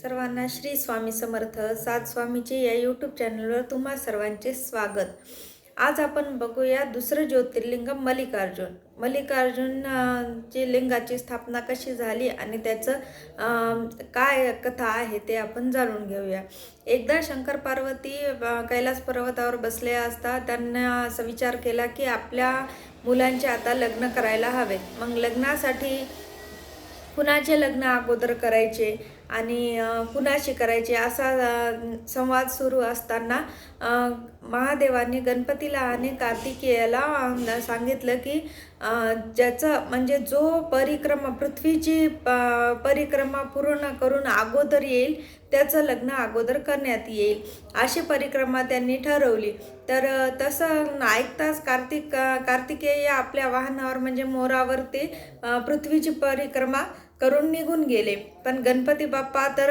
सर्वांना श्री स्वामी समर्थ सात स्वामीचे या यूट्यूब चॅनलवर तुम्हा सर्वांचे स्वागत। आज आपण बघूया दुसरं ज्योतिर्लिंग मल्लिकार्जुन ची लिंगाची स्थापना कशी झाली आणि त्याचं काय कथा आहे ते आपण जाणून घेऊया। एकदा शंकर पार्वती कैलास पर्वतावर बसले असता त्यांना असा विचार केला की आपल्या मुलांचे आता लग्न करायला हवेत। मग लग्नासाठी कुणाचे लग्न अगोदर करायचे आणि कुणाशी करायचे असा संवाद सुरू असताना महादेवाने गणपतीला आणि कार्तिकेयाला सांगितलं की ज्याचं म्हणजे जो पृथ्वीची परिक्रमा पूर्ण करून अगोदर येईल त्याचं लग्न अगोदर करण्यात येईल अशी परिक्रमा त्यांनी ठरवली। तर तसं ऐकताच कार्तिकेय आपल्या वाहनावर म्हणजे मोरावर ते पृथ्वीची परिक्रमा करून निघून गेले। पण गणपती बाप्पा तर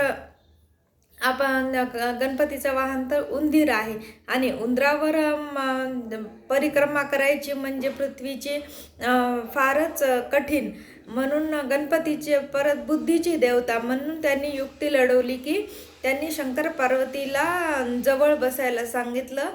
गणपतीचं वाहन तर उंदीर आहे आणि उंदरावर परिक्रमा करायची म्हणजे पृथ्वीची फारच कठीण। म्हणून गणपतीचे परत बुद्धीची देवता म्हणून त्यांनी युक्ती लढवली की त्यांनी शंकर पार्वतीला जवळ बसायला सांगितलं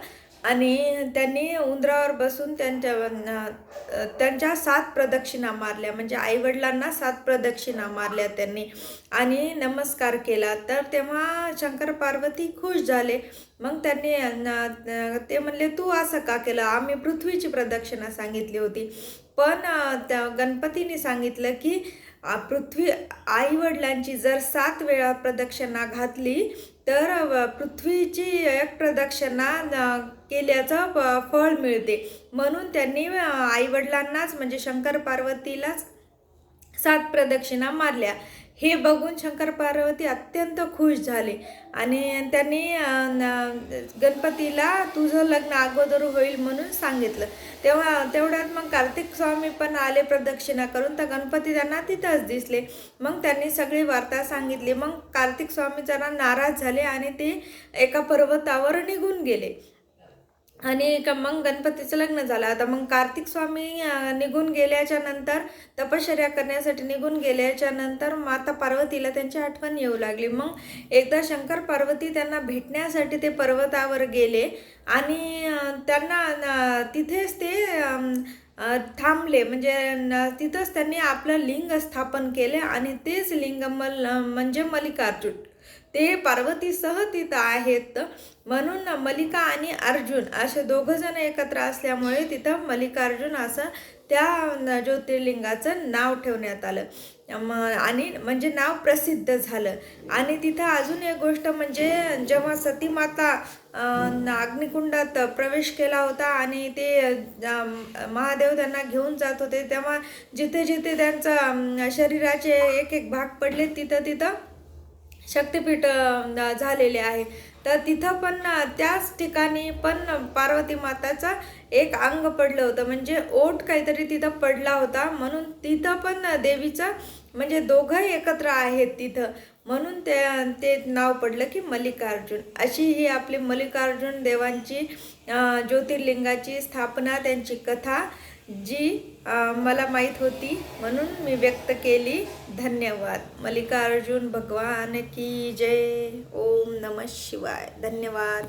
आणि त्यांनी उंदरावर बसून त्यांच्या 7 प्रदक्षिणा मारल्या, म्हणजे आईवडिलांना 7 प्रदक्षिणा मारल्या त्यांनी आणि नमस्कार केला। तर तेव्हा शंकर पार्वती खुश झाले। मग त्यांनी ते म्हणले तू असं का केलं, आम्ही पृथ्वीची प्रदक्षिणा सांगितली होती। पण त्या गणपतीने सांगितलं की पृथ्वी आईवडिलांची जर 7 वेळा प्रदक्षिणा घातली तर पृथ्वीची एक प्रदक्षिणा केल्याचं फळ मिळते। म्हणून त्यांनी आईवडिलांनाच म्हणजे शंकर पार्वतीलाच 7 प्रदक्षिणा मारल्या। हे बघून शंकर पार्वती अत्यंत खुश झाले आणि त्यांनी गणपतीला तुझं लग्न अगोदर होईल म्हणून सांगितलं। तेवढ्यात मग कार्तिक स्वामी पण आले प्रदक्षिणा करून, तर गणपती त्यांना तिथंच दिसले। मग त्यांनी सगळी वार्ता सांगितली। मग कार्तिक स्वामी जरा नाराज झाले आणि ते एका पर्वतावर निघून गेले आणि मग गणपतीचं लग्न झालं। आता मग कार्तिक स्वामी निघून गेल्याच्या नंतर तपश्चर्या करण्यासाठी निघून गेल्याच्या नंतर माता पार्वतीला त्यांची आठवण येऊ लागली। मग एकदा शंकर पार्वती त्यांना भेटण्यासाठी ते पर्वतावर गेले आणि त्यांना तिथेच ते थांबले, म्हणजे तिथंच त्यांनी आपलं लिंग स्थापन केले आणि तेच लिंग म्हणजे मल्लिकार्जुन ते पार्वतीसह तिथं आहेत। म्हणून मल्लिका आणि अर्जुन असे दोघंजण एकत्र असल्यामुळे तिथं मल्लिकार्जुन असं त्या ज्योतिर्लिंगाचं नाव ठेवण्यात आलं आणि म्हणजे नाव प्रसिद्ध झालं। आणि तिथं अजून एक गोष्ट म्हणजे जेव्हा सती माता अग्निकुंडात प्रवेश केला होता आणि ते महादेव त्यांना घेऊन जात होते, तेव्हा जिथे जिथे त्यांचं शरीराचे एक भाग पडले तिथं शक्तिपीठ झालेले आहे। तर तिथं पण त्याच ठिकाणी पण पार्वती माताचा एक अंग पडलं होतं, म्हणजे ओठ काहीतरी तिथं पडला होता। म्हणून तिथं पण देवीचं म्हणजे दोघं एकत्र आहेत तिथं, म्हणून ते नाव पडलं की मल्लिकार्जुन। अशी ही आपली मल्लिकार्जुन देवांची ज्योतिर्लिंगाची स्थापना, त्यांची कथा जी मला माहीत होती म्हणून मी व्यक्त केली। धन्यवाद। मल्लिकार्जुन भगवान की जय। ओम नमः शिवाय। धन्यवाद।